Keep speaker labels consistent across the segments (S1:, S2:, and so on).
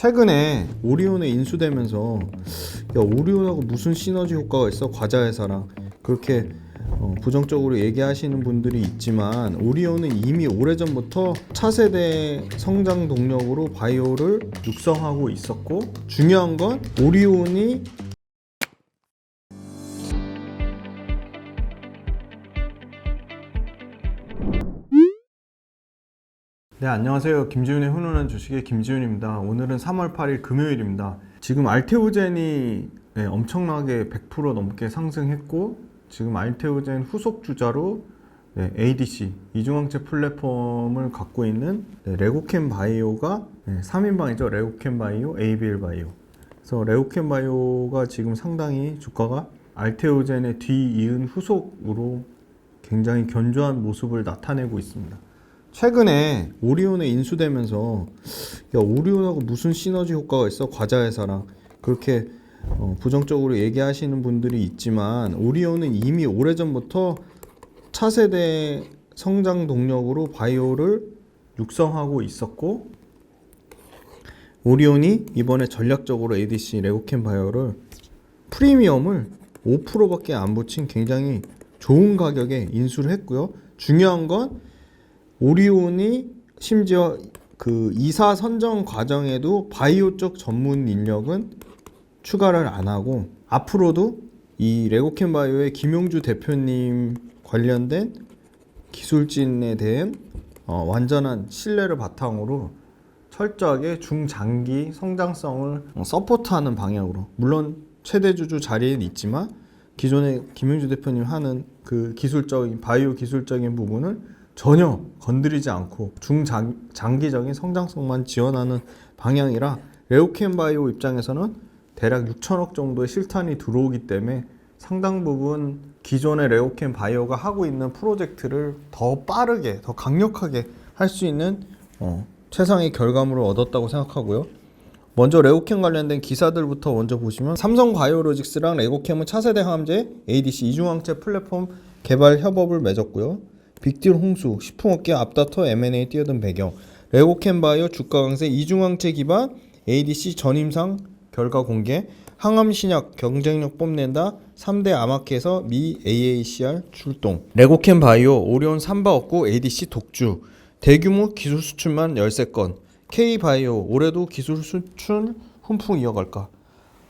S1: 최근에 오리온에 인수되면서 야, 오리온하고 무슨 시너지 효과가 있어? 과자 회사랑 그렇게 부정적으로 얘기하시는 분들이 있지만, 오리온은 이미 오래전부터 차세대 성장 동력으로 바이오를 육성하고 있었고, 중요한 건 오리온이 네, 안녕하세요. 김지훈의 훈훈한 주식의 김지훈입니다. 오늘은 3월 8일 금요일입니다. 지금 알테오젠이 엄청나게 100% 넘게 상승했고, 지금 알테오젠 후속 주자로 ADC 이중항체 플랫폼을 갖고 있는 레고캠 바이오가 3인방이죠. 레고캠 바이오, ABL 바이오. 그래서 레고캠 바이오가 지금 상당히 주가가 알테오젠의 뒤이은 후속으로 굉장히 견조한 모습을 나타내고 있습니다. 최근에 오리온에 인수되면서 야, 오리온하고 무슨 시너지 효과가 있어? 과자 회사랑 그렇게 부정적으로 얘기하시는 분들이 있지만, 오리온은 이미 오래전부터 차세대 성장 동력으로 바이오를 육성하고 있었고, 오리온이 이번에 전략적으로 ADC 레고캠 바이오를 프리미엄을 5%밖에 안 붙인 굉장히 좋은 가격에 인수를 했고요. 중요한 건 오리온이 심지어 그 이사 선정 과정에도 바이오 쪽 전문 인력은 추가를 안 하고, 앞으로도 이 레고캠 바이오의 김용주 대표님 관련된 기술진에 대한 완전한 신뢰를 바탕으로 철저하게 중장기 성장성을 서포트하는 방향으로, 물론 최대주주 자리에는 있지만 기존에 김용주 대표님 하는 그 기술적인 바이오 기술적인 부분을 전혀 건드리지 않고 중장기적인 성장성만 지원하는 방향이라, 레고캠 바이오 입장에서는 대략 6천억 정도의 실탄이 들어오기 때문에 상당 부분 기존의 레고캠 바이오가 하고 있는 프로젝트를 더 빠르게, 더 강력하게 할 수 있는 최상의 결과물을 얻었다고 생각하고요. 먼저 레고캠 관련된 기사들부터 먼저 보시면, 삼성 바이오로직스랑 레고캠은 차세대 항암제 ADC 이중항체 플랫폼 개발 협업을 맺었고요. 빅딜 홍수, 식품업계 앞다퉈 M&A 뛰어든 배경, 레고캠 바이오 주가 강세, 이중항체 기반 ADC 전임상 결과 공개, 항암 신약 경쟁력 뽐낸다, 3대 암학회에서 미 AACR 출동, 레고캠 바이오 오리온 삼바 얻고 ADC 독주, 대규모 기술 수출만 13건, K바이오 올해도 기술 수출 훈풍 이어갈까.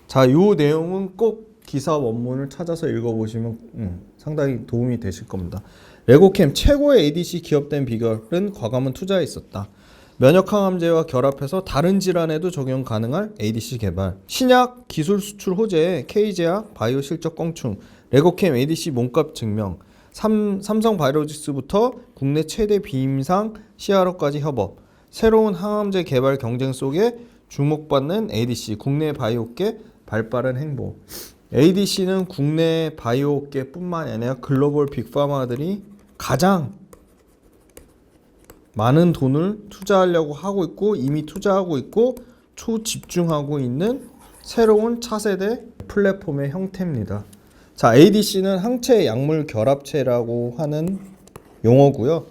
S1: 자, 요 내용은 꼭 기사 원문을 찾아서 읽어보시면 상당히 도움이 되실 겁니다. 레고캠 최고의 ADC 기업된 비결은 과감한 투자에 있었다. 면역항암제와 결합해서 다른 질환에도 적용 가능한 ADC 개발, 신약 기술 수출 호재에 K제약 바이오 실적 껑충, 레고캠 ADC 몸값 증명, 삼성 바이오로직스부터 국내 최대 비임상 CRO까지 협업, 새로운 항암제 개발 경쟁 속에 주목받는 ADC, 국내 바이오계 발빠른 행보. ADC는 국내 바이오계뿐만 아니라 글로벌 빅파마들이 가장 많은 돈을 투자하려고 하고 있고, 이미 투자하고 있고 초집중하고 있는 새로운 차세대 플랫폼의 형태입니다. 자, ADC는 항체 약물 결합체라고 하는 용어고요.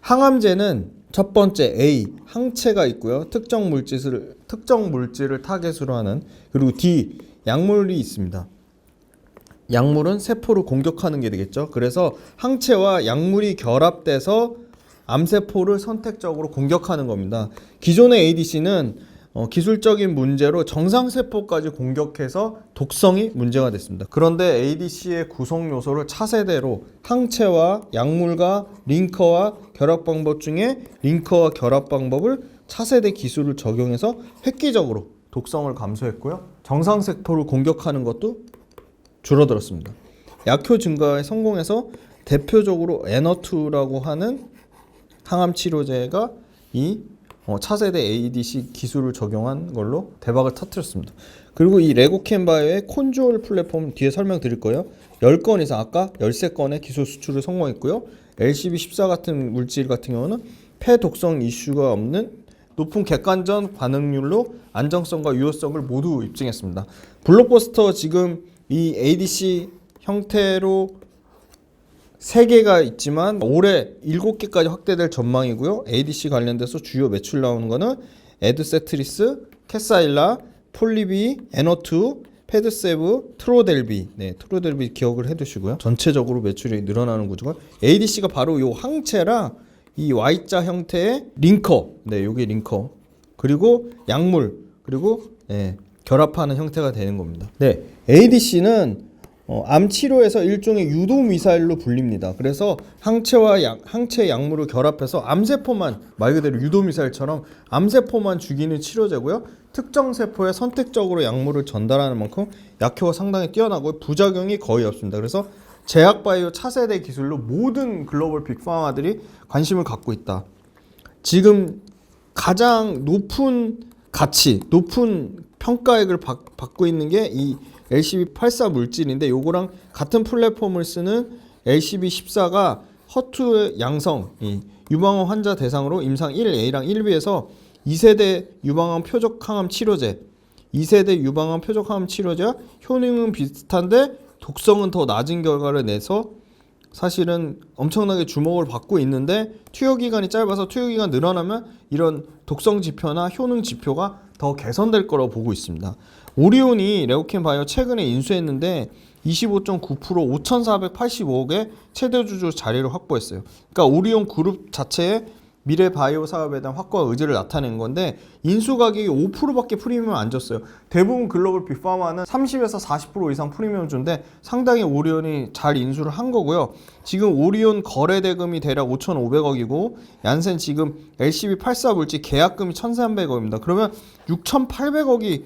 S1: 항암제는 첫 번째 A, 항체가 있고요. 특정 물질을 타겟으로 하는, 그리고 D, 약물이 있습니다. 약물은 세포를 공격하는 게 되겠죠. 그래서 항체와 약물이 결합돼서 암세포를 선택적으로 공격하는 겁니다. 기존의 ADC는 기술적인 문제로 정상세포까지 공격해서 독성이 문제가 됐습니다. 그런데 ADC의 구성 요소를 차세대로 항체와 약물과 링커와 결합 방법 중에 링커와 결합 방법을 차세대 기술을 적용해서 획기적으로 독성을 감소했고요. 정상세포를 공격하는 것도 줄어들었습니다. 약효 증가에 성공해서 대표적으로 에너투라고 하는 항암 치료제가 이 차세대 ADC 기술을 적용한 걸로 대박을 터뜨렸습니다. 그리고 이 레고캠 바이오의 콘주얼 플랫폼 뒤에 설명드릴 거예요. 10건 이상, 아까 13건의 기술 수출을 성공했고요. LCB14 같은 물질 같은 경우는 폐독성 이슈가 없는 높은 객관전 반응률로 안정성과 유효성을 모두 입증했습니다. 블록버스터 지금 이 ADC 형태로 3개가 있지만 올해 7개까지 확대될 전망이고요. ADC 관련돼서 주요 매출 나오는 거는 에드세트리스, 캐사일라, 폴리비, 에너투, 패드세브, 트로델비. 네, 트로델비 기억을 해두시고요. 전체적으로 매출이 늘어나는 구조가 ADC가 바로 요 항체라 이 Y자 형태의 링커. 네, 요게 링커. 그리고 약물. 그리고 네, 결합하는 형태가 되는 겁니다. 네, ADC는 암 치료에서 일종의 유도 미사일로 불립니다. 그래서 항체 약물을 결합해서 암세포만 말 그대로 유도 미사일처럼 암세포만 죽이는 치료제고요. 특정 세포에 선택적으로 약물을 전달하는 만큼 약효가 상당히 뛰어나고 부작용이 거의 없습니다. 그래서 제약바이오 차세대 기술로 모든 글로벌 빅파마들이 관심을 갖고 있다. 지금 가장 높은 가치, 높은 평가액을 받고 있는 게 이 LCB84 물질인데 요거랑 같은 플랫폼을 쓰는 LCB14가 허투 양성 유방암 환자 대상으로 임상 1A랑 1B에서 2세대 유방암 표적 항암 치료제 2세대 유방암 표적 항암 치료제와 효능은 비슷한데 독성은 더 낮은 결과를 내서 사실은 엄청나게 주목을 받고 있는데 투여기간이 짧아서 투여기간 늘어나면 이런 독성 지표나 효능 지표가 더 개선될 거라고 보고 있습니다. 오리온이 레고캠 바이오 최근에 인수했는데 25.9% 5,485억의 최대 주주 자리를 확보했어요. 그러니까 오리온 그룹 자체의 미래 바이오 사업에 대한 확고한 의지를 나타낸 건데 인수 가격이 5%밖에 프리미엄 안 줬어요. 대부분 글로벌 빅파마는 30에서 40% 이상 프리미엄 준데 상당히 오리온이 잘 인수를 한 거고요. 지금 오리온 거래 대금이 대략 5,500억이고 얀센 지금 LCB84 물질 계약금이 1,300억입니다. 그러면 6,800억이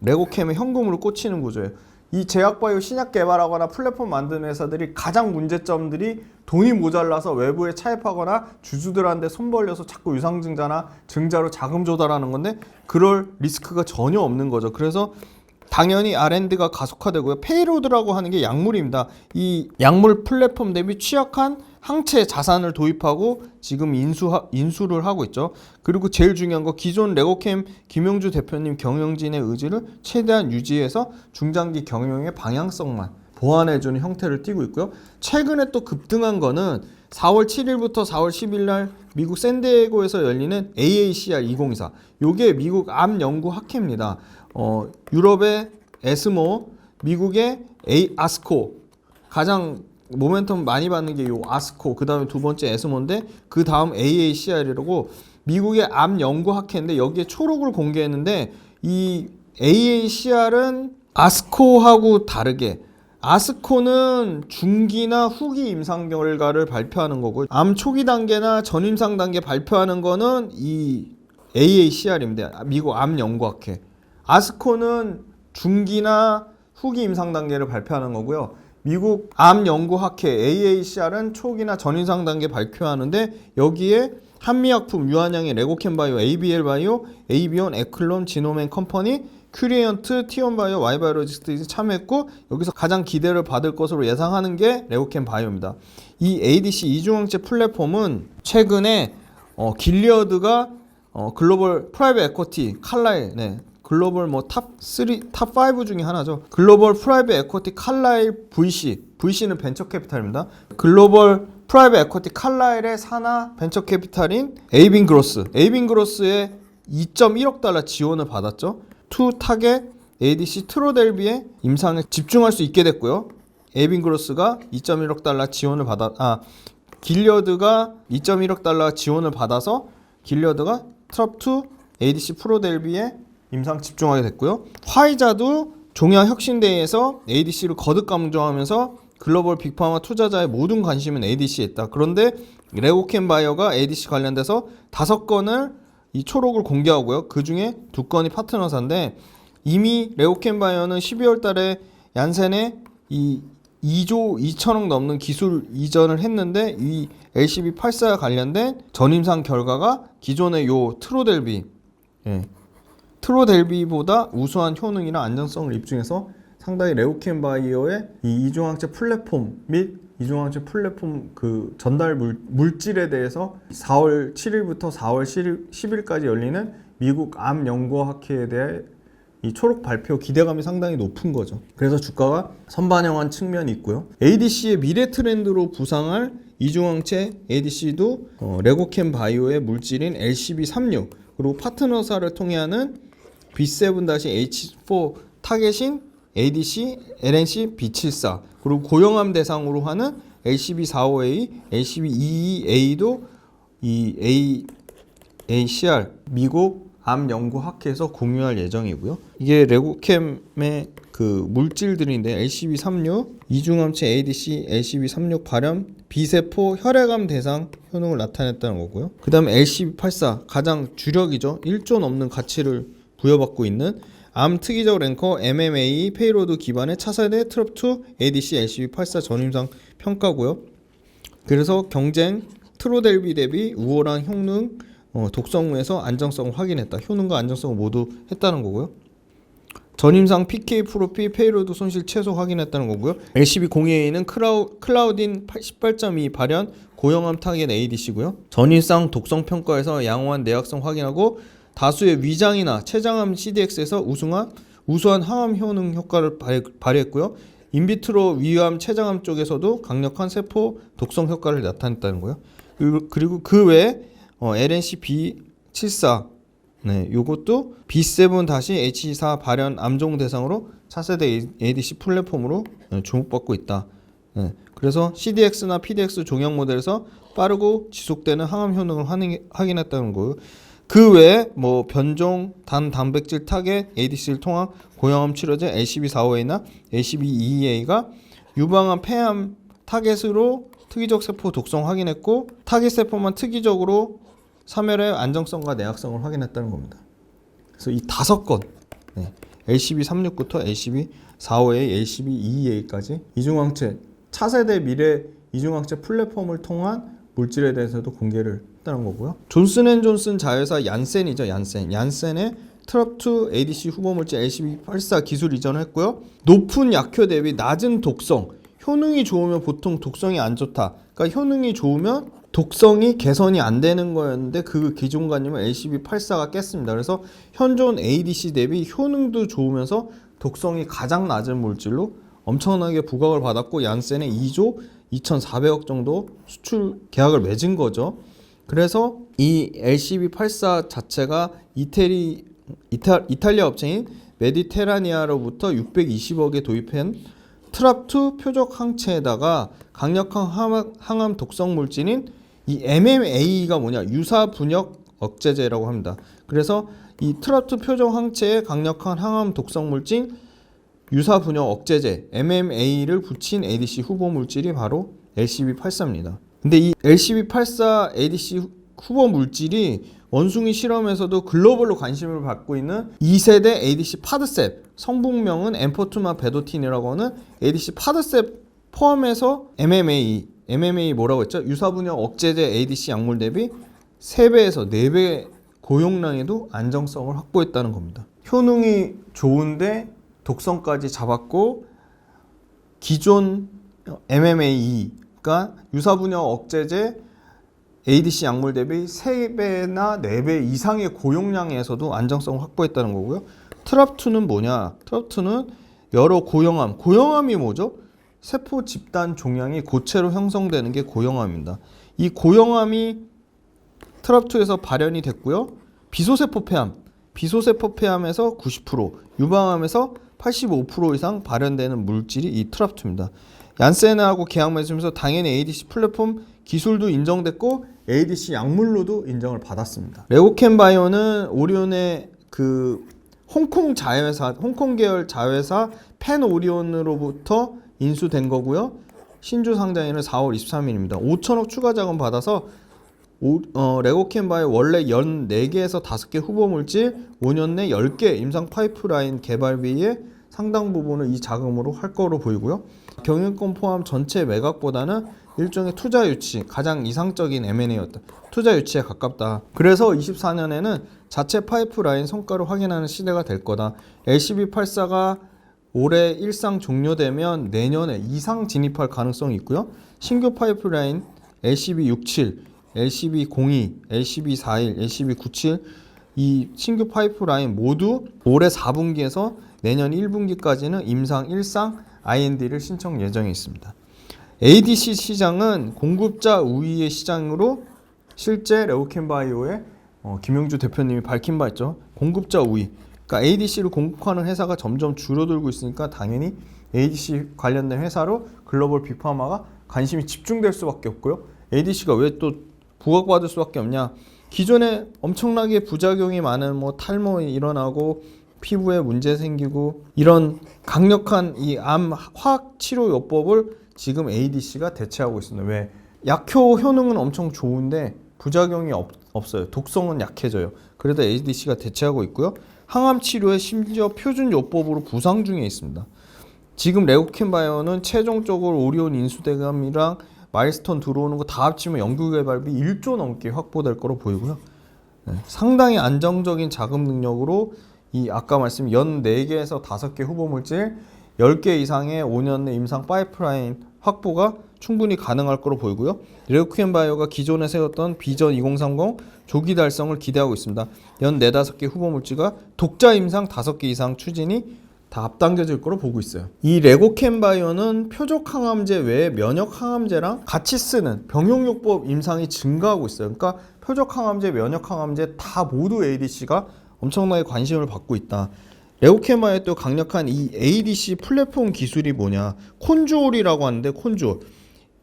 S1: 레고캠의 현금으로 꽂히는 구조예요. 이 제약바이오 신약 개발하거나 플랫폼 만드는 회사들이 가장 문제점들이 돈이 모자라서 외부에 차입하거나 주주들한테 손 벌려서 자꾸 유상증자나 증자로 자금 조달하는 건데 그럴 리스크가 전혀 없는 거죠. 그래서 당연히 R&D가 가속화되고요. 페이로드라고 하는 게 약물입니다. 이 약물 플랫폼 대비 취약한 항체 자산을 도입하고 지금 인수를 하고 있죠. 그리고 제일 중요한 거 기존 레고캠 김용주 대표님 경영진의 의지를 최대한 유지해서 중장기 경영의 방향성만 보완해주는 형태를 띠고 있고요. 최근에 또 급등한 거는 4월 7일부터 4월 10일 날 미국 샌디에고에서 열리는 AACR 2024. 요게 미국 암 연구 학회입니다. 유럽의 에스모, 미국의 아스코. 가장 모멘텀 많이 받는 게 요 아스코, 그 다음에 두 번째 에스모인데 그 다음 AACR이라고 미국의 암 연구 학회인데 여기에 초록을 공개했는데 이 AACR은 아스코하고 다르게 아스코는 중기나 후기 임상 결과를 발표하는 거고 암 초기 단계나 전임상 단계 발표하는 거는 이 AACR입니다. 미국 암 연구 학회. 아스코는 중기나 후기 임상 단계를 발표하는 거고요. 미국 암 연구 학회 AACR은 초기나 전임상 단계 발표하는데 여기에 한미약품, 유한양의 레고캠 바이오, ABL 바이오, 에이비온, 에클론, 지노맨 컴퍼니, 큐리언트, 티온바이오, 와이바이오로직스들이 참여했고 여기서 가장 기대를 받을 것으로 예상하는 게 레고캠 바이오입니다. 이 ADC 이중항체 플랫폼은 최근에 길리어드가 글로벌 프라이빗 에쿼티 칼라일 글로벌 탑3, 탑5 중에 하나죠. 글로벌 프라이빗 에쿼티 칼라일 VC는 벤처 캐피탈입니다. 글로벌 프라이빗 에쿼티 칼라일의 산하 벤처 캐피탈인 에이빙그로스의 2.1억 달러 지원을 받았죠. 투 타겟 ADC 트로델비의 임상에 집중할 수 있게 됐고요. 에이빙그로스가 2.1억 달러 지원을 길리어드가 2.1억 달러 지원을 받아서 길리어드가 트럽2 ADC 프로델비에 임상 집중하게 됐고요. 화이자도 종양 혁신대회에서 ADC를 거듭 강조하면서 글로벌 빅파마 투자자의 모든 관심은 ADC에 있다. 그런데 레고캠 바이오가 ADC 관련돼서 5건을 이 초록을 공개하고요. 그 중에 2건이 파트너사인데 이미 레고캠 바이오는 12월 달에 얀센에 이 2조 2천억 넘는 기술 이전을 했는데 이 LCB84와 관련된 전임상 결과가 기존의 요 트로델비보다 우수한 효능이나 안정성을 입증해서 상당히 레고캠 바이오의 이 이중항체 플랫폼 및 이중항체 플랫폼 그 전달 물질에 대해서 4월 7일부터 4월 10일까지 열리는 미국 암 연구학회에 대해 이 초록 발표 기대감이 상당히 높은 거죠. 그래서 주가가 선반영한 측면이 있고요. ADC의 미래 트렌드로 부상할 이중항체 ADC도 레고캠 바이오의 물질인 LCB36 그리고 파트너사를 통해 하는 B7-H4 타겟인 ADC, LNC, B74 그리고 고용암 대상으로 하는 LCB45A, LCB22A도 이 ACR 미국 암연구학회에서 공유할 예정이고요. 이게 레고캠의 그 물질들인데 LCB36, 이중암체 ADC, LCB36 발현, 비세포 혈액암 대상 효능을 나타냈다는 거고요. 그 다음에 LCB84 가장 주력이죠. 1조 넘는 가치를 부여받고 있는 암 특이적 랭커 MMA 페이로드 기반의 차세대 트롭2 ADC LCB84 전임상 평가고요. 그래서 경쟁 트로델비 대비 우월한 효능, 독성에서 안정성을 확인했다. 효능과 안정성을 모두 했다는 거고요. 전임상 PK 프로피 페이로드 손실 최소 확인했다는 거고요. LCB02A는 클라우딘 18.2 발현 고형암 타겟 ADC고요. 전임상 독성 평가에서 양호한 내약성 확인하고 다수의 위장이나 췌장암 CDX에서 우수한 항암 효능 효과를 발휘했고요. 인비트로 위암 췌장암 쪽에서도 강력한 세포 독성 효과를 나타냈다는 거예요. 그리고 그 외에 LNC B74 요것도 B7-H4 발현 암종 대상으로 차세대 ADC 플랫폼으로 주목받고 있다. 그래서 CDX나 PDX 종양 모델에서 빠르고 지속되는 항암 효능을 확인했다는 거예요. 그 외에 변종 단백질 타겟 ADC를 통한 고형암 치료제 LCB45A나 LCB22A가 유방암 폐암 타겟으로 특이적 세포 독성 확인했고 타겟 세포만 특이적으로 사멸의 안정성과 내약성을 확인했다는 겁니다. 그래서 이 5건 LCB36부터 LCB45A, LCB22A까지 이중항체 차세대 미래 이중항체 플랫폼을 통한 물질에 대해서도 공개를 했다는 거고요. 존슨앤존슨 자회사 얀센이죠. 얀센의 트롭2 ADC 후보물질 LCB84 기술 이전을 했고요. 높은 약효 대비 낮은 독성, 효능이 좋으면 보통 독성이 안 좋다. 그러니까 효능이 좋으면 독성이 개선이 안 되는 거였는데 그 기존관념을 LCB84가 깼습니다. 그래서 현존 ADC 대비 효능도 좋으면서 독성이 가장 낮은 물질로 엄청나게 부각을 받았고 얀센의 2조 2,400억 정도 수출 계약을 맺은 거죠. 그래서 이 LCB84 자체가 이탈리아 업체인 메디테라니아로부터 620억에 도입한 트랍2 표적 항체에다가 강력한 항암 독성 물질인 이 MMA가 유사 분역 억제제라고 합니다. 그래서 이 트랍2 표적 항체에 강력한 항암 독성 물질 유사 분역 억제제 MMA를 붙인 ADC 후보 물질이 바로 LCB84입니다. 근데 이 LCB84 ADC 후보 물질이 원숭이 실험에서도 글로벌로 관심을 받고 있는 2세대 ADC 파드셉, 성분명은 엠포투마 베도틴이라고 하는 ADC 파드셉 포함해서 MMA 뭐라고 했죠? 유사분역 억제제 ADC 약물 대비 3배에서 4배 고용량에도 안정성을 확보했다는 겁니다. 효능이 좋은데 독성까지 잡았고 기존 MMA가 유사분역 억제제 ADC 약물 대비 3배나 4배 이상의 고용량에서도 안정성을 확보했다는 거고요. 트랍2는 뭐냐? 트랍2는 여러 고형암이 뭐죠? 세포 집단 종양이 고체로 형성되는 게 고형암입니다. 이 고형암이 트랍2에서 발현이 됐고요. 비소세포 폐암에서 90%, 유방암에서 85% 이상 발현되는 물질이 이 트랍2입니다. 얀센하고 계약 맺으면서 당연히 ADC 플랫폼 기술도 인정됐고 ADC 약물로도 인정을 받았습니다. 레고캠 바이오는 오리온의 그 홍콩 계열 자회사 펜 오리온으로부터 인수된 거고요. 신주 상장일은 4월 23일입니다. 5천억 추가 자금 받아서 레고캠 바이오 원래 14개에서 5개 후보 물질 5년 내 10개 임상 파이프라인 개발비의 상당 부분을 이 자금으로 할 거로 보이고요. 경영권 포함 전체 매각보다는 일종의 투자 유치, 가장 이상적인 M&A였다. 투자 유치에 가깝다. 그래서 24년에는 자체 파이프라인 성과를 확인하는 시대가 될 거다. LCB84가 올해 일상 종료되면 내년에 이상 진입할 가능성이 있고요. 신규 파이프라인 LCB67, LCB02, LCB41, LCB97 이 신규 파이프라인 모두 올해 4분기에서 내년 1분기까지는 임상 1상 IND를 신청 예정에 있습니다. ADC 시장은 공급자 우위의 시장으로 실제 레고캠 바이오의 김용주 대표님이 밝힌 바 있죠. 공급자 우위. 그러니까 ADC를 공급하는 회사가 점점 줄어들고 있으니까 당연히 ADC 관련된 회사로 글로벌 빅파마가 관심이 집중될 수밖에 없고요. ADC가 왜 또 부각받을 수밖에 없냐? 기존에 엄청나게 부작용이 많은 뭐 탈모 일어나고 피부에 문제 생기고 이런 강력한 이 암 화학 치료 요법을 지금 ADC가 대체하고 있습니다. 왜? 약효 효능은 엄청 좋은데 부작용이 없어요. 독성은 약해져요. 그래도 ADC가 대체하고 있고요. 항암 치료에 심지어 표준 요법으로 부상 중에 있습니다. 지금 레고캔 바이오는 최종적으로 오리온 인수대감이랑 마일스톤 들어오는 거 다 합치면 연구개발비 1조 넘게 확보될 거로 보이고요. 상당히 안정적인 자금 능력으로 이 아까 말씀 연 4개에서 5개 후보물질 10개 이상의 5년 내 임상 파이프라인 확보가 충분히 가능할 거로 보이고요. 레고캔 바이오가 기존에 세웠던 비전 2030 조기 달성을 기대하고 있습니다. 연 4, 5개 후보물질과 독자 임상 5개 이상 추진이 다 앞당겨질 거로 보고 있어요. 이 레고캔 바이오는 표적 항암제 외에 면역 항암제랑 같이 쓰는 병용요법 임상이 증가하고 있어요. 그러니까 표적 항암제, 면역 항암제 다 모두 ADC가 엄청나게 관심을 받고 있다. 레고캔 바이오의 또 강력한 이 ADC 플랫폼 기술이 뭐냐? 콘주올이라고 하는데 콘주올.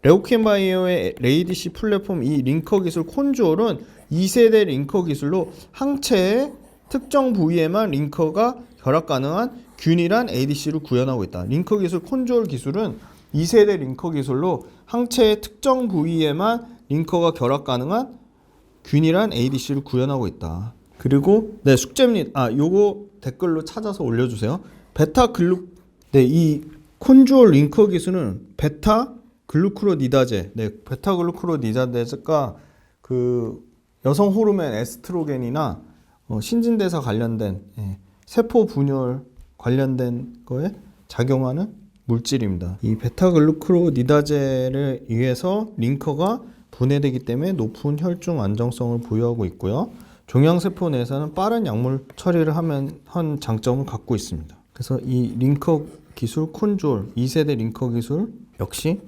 S1: 레고캔 바이오의 ADC 플랫폼 이 링커 기술 콘주올은 2세대 링커 기술로 항체의 특정 부위에만 링커가 결합 가능한 균일한 ADC를 구현하고 있다. 링커 기술 콘주올 기술은 2세대 링커 기술로 항체의 특정 부위에만 링커가 결합 가능한 균일한 ADC를 구현하고 있다. 그리고 네, 숙제입니다. 요거 댓글로 찾아서 올려주세요. 이 콘주올 링커 기술은 베타 글루크로니다제, 베타 글루크로니다제가 그 여성 호르몬 에스트로겐이나 신진대사 관련된 세포 분열 관련된 거에 작용하는 물질입니다. 이 베타글루크로니다제를 의해서 링커가 분해되기 때문에 높은 혈중 안정성을 보유하고 있고요. 종양세포 내에서는 빠른 약물 처리를 한 장점을 갖고 있습니다. 그래서 이 링커 기술 콘주올 2세대 링커 기술 역시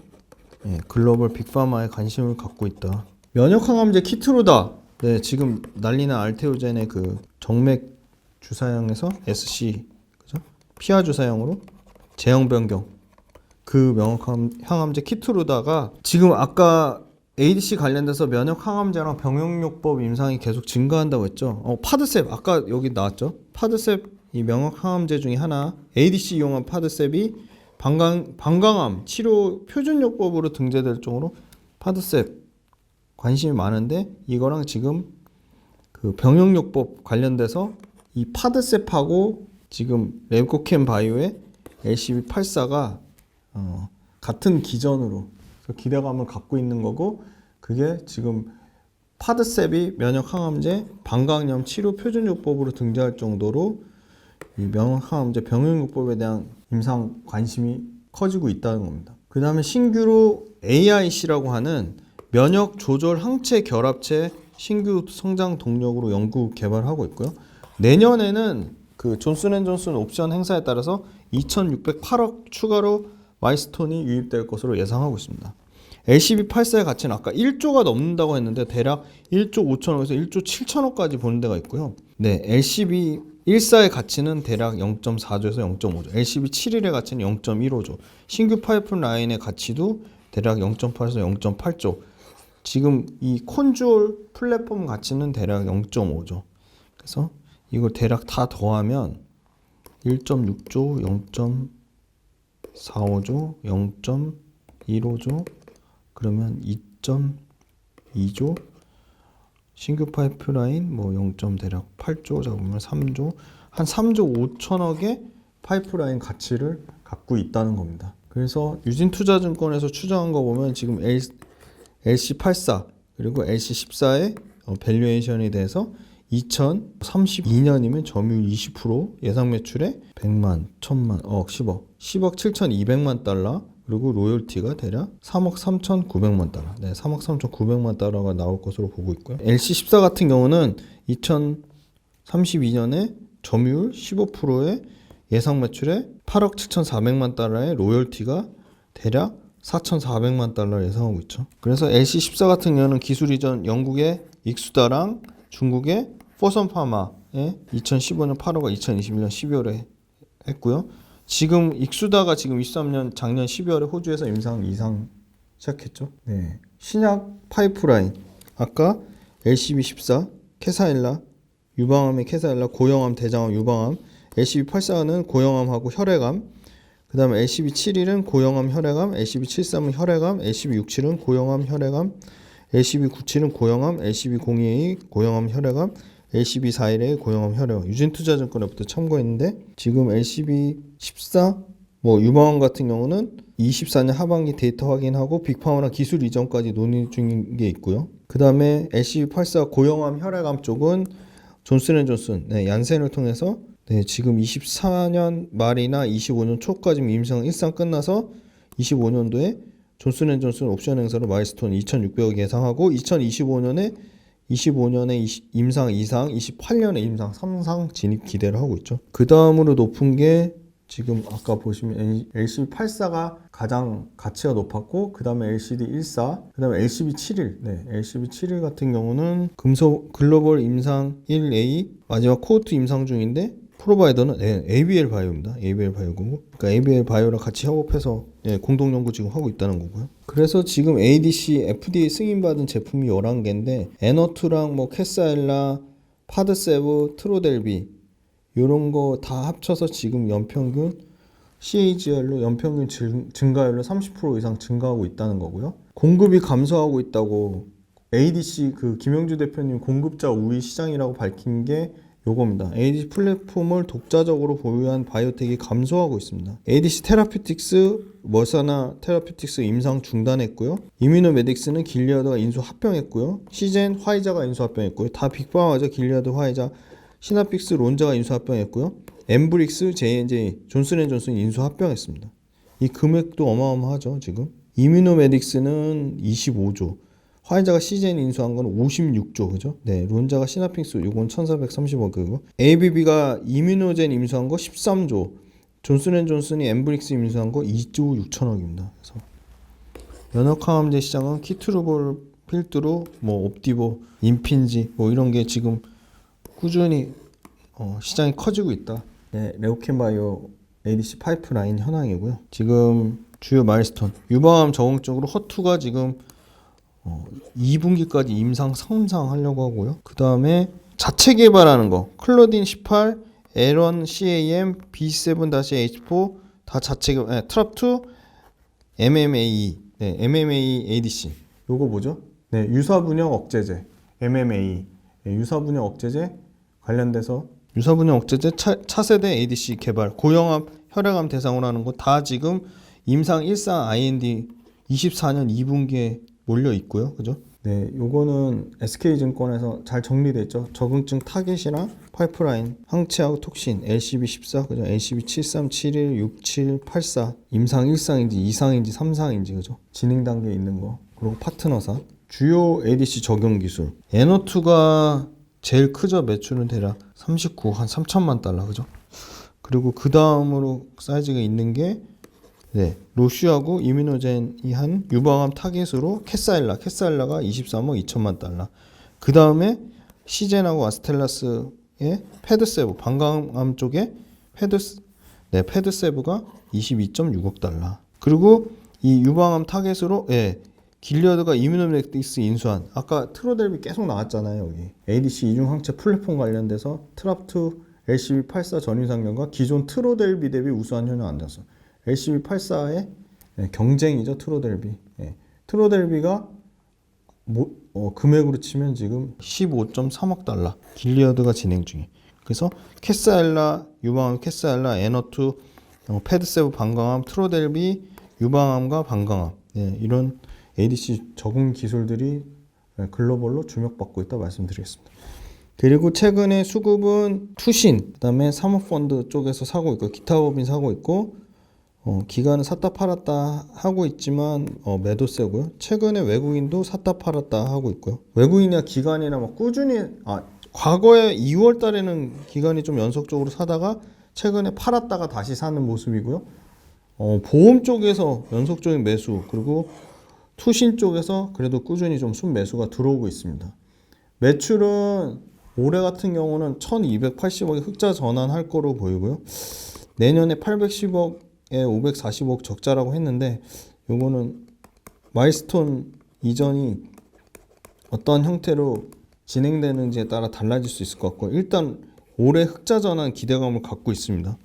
S1: 글로벌 빅파마에 관심을 갖고 있다. 면역항암제 키트루다. 네, 지금 난리난 알테오젠의 그 정맥 주사형에서 SC 그죠? 피하 주사형으로 제형 변경 그 면역항암제 키트루다가 지금 아까 ADC 관련돼서 면역항암제랑 병용요법 임상이 계속 증가한다고 했죠. 파드셉 아까 여기 나왔죠. 파드셉 이 면역항암제 중에 하나 ADC 이용한 파드셉이 방광암 치료 표준요법으로 등재될 정도로 파드셉 관심이 많은데 이거랑 지금 그 병용요법 관련돼서 이 파드셉하고 지금 레고캔 바이오의 LCB84가 같은 기전으로 기대감을 갖고 있는 거고 그게 지금 파드셉이 면역항암제 방광염 치료 표준요법으로 등재할 정도로 이 면역항암제 병용요법에 대한 임상 관심이 커지고 있다는 겁니다. 그 다음에 신규로 AIC라고 하는 면역 조절 항체 결합체 신규 성장 동력으로 연구 개발하고 있고요. 내년에는 그 존슨앤존슨 옵션 행사에 따라서 2,608억 추가로 마일스톤이 유입될 것으로 예상하고 있습니다. LCB84의 가치는 아까 1조가 넘는다고 했는데 대략 1조 5천억에서 1조 7천억까지 보는 데가 있고요. 네, LCB14의 가치는 대략 0.4조에서 0.5조, LCB71의 가치는 0.15조, 신규 파이프라인의 가치도 대략 0.8에서 0.8조, 지금 이 콘주올 플랫폼 가치는 대략 0.5조. 그래서 이걸 대략 다 더하면 1.6조, 0.45조, 0.15조, 그러면 2.2조, 신규 파이프라인 뭐 0. 대략 8조 잡으면 3조, 한 3조 5천억의 파이프라인 가치를 갖고 있다는 겁니다. 그래서 유진투자증권에서 추정한 거 보면 지금 LC84 그리고 LC14의 밸류에이션에 대해서 2032년이면 점유율 20%, 예상 매출에 100만, 1000만, 억, 10억 7,200만 달러, 그리고 로열티가 대략 3억 3,900만 달러. 네, 3억 3,900만 달러가 나올 것으로 보고 있고요. LC14 같은 경우는 2032년에 점유율 15%의 예상 매출에 8억 7,400만 달러의 로열티가 대략 4,400만 달러를 예상하고 있죠. 그래서 LC14 같은 경우는 기술 이전 영국의 익수다랑 중국의 포선파마에 2015년 8월과 2021년 12월에 했고요. 지금 익수다가 지금 23년 작년 12월에 호주에서 임상 이상 시작했죠. 네. 신약 파이프라인 아까 LCB14 캐사일라 유방암의 캐사일라 고형암 대장암 유방암 LCB84는 고형암하고 혈액암 그 다음에 LCB71은 고형암 혈액암 LCB73은 혈액암 LCB67은 고형암 혈액암 LCB97은 고형암 LCB02A 고형암 혈액암 LCB41A 고형암 혈액암 유진투자증권에부터 참고했는데 지금 LCB14 뭐 유방암 같은 경우는 24년 하반기 데이터 확인하고 빅파머랑 기술 이전까지 논의 중인 게 있고요. 그 다음에 LCB84 고형암 혈액암 쪽은 존슨앤존슨 얀센을 통해서 지금 24년 말이나 25년 초까지 임상 1상 끝나서 25년도에 존슨앤존슨 옵션 행사로 마일스톤 2,600억 예상하고 2025년에 임상 2상, 28년에 임상 3상 진입 기대를 하고 있죠. 그 다음으로 높은 게 지금 아까 보시면 LCB84가 가장 가치가 높았고 그 다음에 LCD14, 그 다음에 LCB71 LCB71 같은 경우는 글로벌 임상 1A 마지막 코호트 임상 중인데 프로바이더는 ABL 바이오입니다. ABL 바이오고 그러니까 ABL 바이오랑 같이 협업해서 공동 연구 지금 하고 있다는 거고요. 그래서 지금 ADC FDA 승인받은 제품이 11개인데 에너투랑 뭐 캐사일라, 파드세브, 트로델비 이런 거 다 합쳐서 지금 연평균 CAGR로 연평균 증가율로 30% 이상 증가하고 있다는 거고요. 공급이 감소하고 있다고 ADC 그 김영주 대표님 공급자 우위 시장이라고 밝힌 게 요겁니다. ADC 플랫폼을 독자적으로 보유한 바이오텍이 감소하고 있습니다. ADC 테라피틱스, 머사나 테라피틱스 임상 중단했고요. 이뮤노메딕스는 길리아드가 인수 합병했고요. 시젠, 화이자가 인수 합병했고요. 다 빅파마죠. 길리아드, 화이자, 시나픽스, 론자가 인수 합병했고요. 엠브릭스, J&J, 존슨앤존슨 인수 합병했습니다. 이 금액도 어마어마하죠. 지금 이뮤노메딕스는 25조, 화이자가 시젠 인수한 건 56조, 그죠? 네, 론자가 시나픽스, 요건 1,430억 그거. ABB가 이뮤노젠 인수한 거 13조, 존슨앤존슨이 엠브릭스 인수한 거 2조 6천억입니다. 그래서 면역항암제 시장은 키트루볼, 필드로, 뭐 옵디보, 임핀지, 뭐 이런 게 지금 꾸준히 시장이 커지고 있다. 네, 레오켄바이오 ADC 파이프라인 현황이고요. 지금 주요 마일스톤, 유방암 적응적으로 허투가 지금 2분기까지 임상 3상 하려고 하고요. 그 다음에 자체 개발하는 거 클로딘 18, L1 CAM, B7-H4 다 자체 개발, 트랍2, MMA, MMA ADC 요거 뭐죠? 네, 유사분열 억제제 MMA, 유사분열 억제제 관련돼서 유사분열 억제제 차세대 ADC 개발, 고형암, 혈액암 대상으로 하는 거 다 지금 임상 1상 IND 24년 2분기에 몰려 있고요. 그죠? 네, 요거는 SK증권에서 잘 정리돼 있죠. 적응증 타겟이랑 파이프라인, 항체하고 톡신, LCB14, 그죠? LCB73, 71, 67, 84, 임상 1상인지 2상인지 3상인지, 그죠? 진행 단계에 있는 거. 그리고 파트너사. 주요 ADC 적용 기술. 에너2가 제일 크죠. 매출은 대략 39, 한 3천만 달러, 그죠? 그리고 그 다음으로 사이즈가 있는 게 로슈하고 이뮤노젠이 한 유방암 타겟으로 캐사일라가 23억 2천만 달러. 그 다음에 시젠하고 아스텔라스의 패드세브, 방광암 쪽에 패드세브가 22.6억 달러. 그리고 이 유방암 타겟으로 길리어드가 이뮤노메딕스 인수한 아까 트로델비 계속 나왔잖아요. 여기 ADC 이중 항체 플랫폼 관련돼서 트랍2 LCB84 전이상경과 기존 트로델비 대비 우수한 효능 안정성. LCB84의 경쟁이죠. 트로델비. 트로델비가 금액으로 치면 지금 15.3억 달러. 길리어드가 진행 중에. 그래서 캐사일라, 유방암 캐사일라, 에너2, 패드세브 방광암, 트로델비, 유방암과 방광암. 이런 ADC 적응 기술들이 글로벌로 주목받고 있다 말씀드리겠습니다. 그리고 최근에 수급은 투신, 그 다음에 사모펀드 쪽에서 사고 있고 기타 법인 사고 있고 기관은 샀다 팔았다 하고 있지만 매도세고요. 최근에 외국인도 샀다 팔았다 하고 있고요. 외국인이나 기관이나 뭐 꾸준히 과거에 2월 달에는 기관이 좀 연속적으로 사다가 최근에 팔았다가 다시 사는 모습이고요. 보험 쪽에서 연속적인 매수 그리고 투신 쪽에서 그래도 꾸준히 좀 순매수가 들어오고 있습니다. 매출은 올해 같은 경우는 1280억에 흑자 전환할 거로 보이고요. 내년에 810억에 540억 적자라고 했는데 요거는 마일스톤 이전이 어떤 형태로 진행되는지에 따라 달라질 수 있을 것 같고, 일단 올해 흑자 전환 기대감을 갖고 있습니다.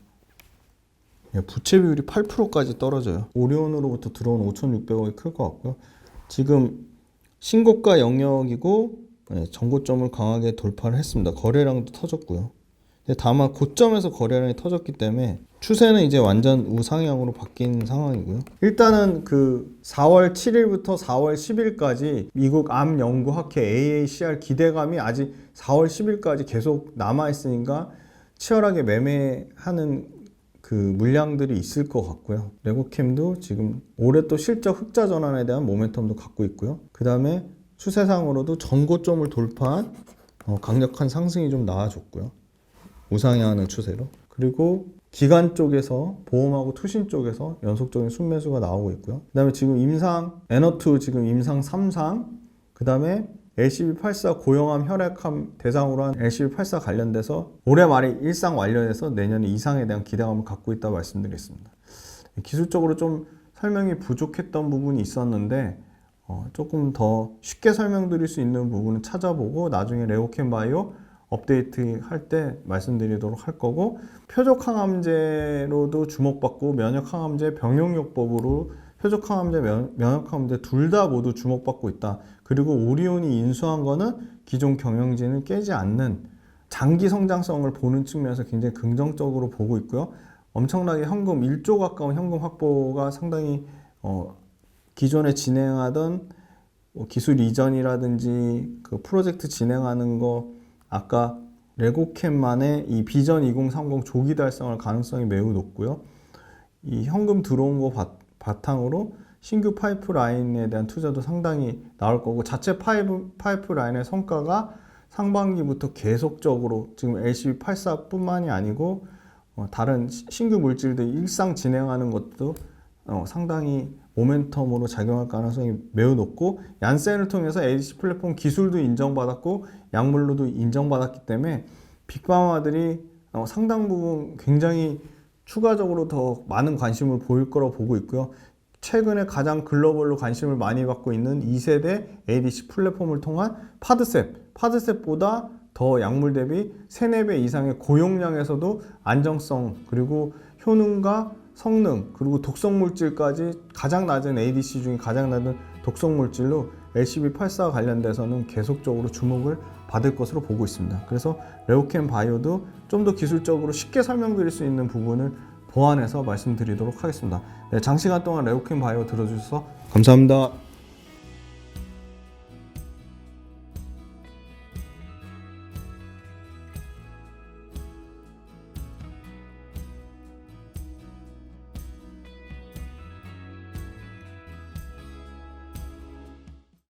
S1: 부채 비율이 8%까지 떨어져요. 오리온으로부터 들어온 5,600억이 클 것 같고요. 지금 신고가 영역이고 전고점을 강하게 돌파를 했습니다. 거래량도 터졌고요. 다만 고점에서 거래량이 터졌기 때문에 추세는 이제 완전 우상향으로 바뀐 상황이고요. 일단은 그 4월 7일부터 4월 10일까지 미국 암연구학회 AACR 기대감이 아직 4월 10일까지 계속 남아있으니까 치열하게 매매하는 그 물량들이 있을 것 같고요. 레고캠도 지금 올해 또 실적 흑자 전환에 대한 모멘텀도 갖고 있고요. 그 다음에 추세상으로도 전고점을 돌파한 강력한 상승이 좀 나와줬고요. 우상향하는 추세로. 그리고 기관 쪽에서 보험하고 투신 쪽에서 연속적인 순매수가 나오고 있고요. 그 다음에 지금 임상 N2 지금 임상 3상, 그 다음에 LCB84 고용암 혈액암 대상으로 한 LCB84 관련돼서 올해 말에 1상 완료해서 내년에 2상에 대한 기대감을 갖고 있다고 말씀드리겠습니다. 기술적으로 좀 설명이 부족했던 부분이 있었는데 조금 더 쉽게 설명드릴 수 있는 부분은 찾아보고 나중에 레오캠 바이오 업데이트 할 때 말씀드리도록 할 거고, 표적 항암제로도 주목받고 면역 항암제 병용요법으로 표적 항암제 면역 항암제 둘 다 모두 주목받고 있다. 그리고 오리온이 인수한 거는 기존 경영진을 깨지 않는 장기 성장성을 보는 측면에서 굉장히 긍정적으로 보고 있고요. 엄청나게 현금 1조 가까운 현금 확보가 상당히 기존에 진행하던 기술 이전이라든지 그 프로젝트 진행하는 거, 아까 레고캠만의 이 비전 2030 조기 달성할 가능성이 매우 높고요. 이 현금 들어온 거 바탕으로 신규 파이프라인에 대한 투자도 상당히 나올 거고, 자체 파이프라인의 성과가 상반기부터 계속적으로 지금 LCB84뿐만이 아니고 다른 신규 물질들 일상 진행하는 것도 상당히 모멘텀으로 작용할 가능성이 매우 높고, 얀센을 통해서 ADC 플랫폼 기술도 인정받았고 약물로도 인정받았기 때문에 빅파마들이 상당 부분 굉장히 추가적으로 더 많은 관심을 보일 거라고 보고 있고요. 최근에 가장 글로벌로 관심을 많이 받고 있는 2세대 ADC 플랫폼을 통한 파드셉보다 더 약물 대비 3, 4배 이상의 고용량에서도 안정성, 그리고 효능과 성능, 그리고 독성 물질까지 가장 낮은 ADC 중에 가장 낮은 독성 물질로 LCB84 관련돼서는 계속적으로 주목을 받을 것으로 보고 있습니다. 그래서 레오캠 바이오도 좀 더 기술적으로 쉽게 설명드릴 수 있는 부분을 보완해서 말씀드리도록 하겠습니다. 네, 장시간 동안 레오캠 바이오 들어주셔서 감사합니다.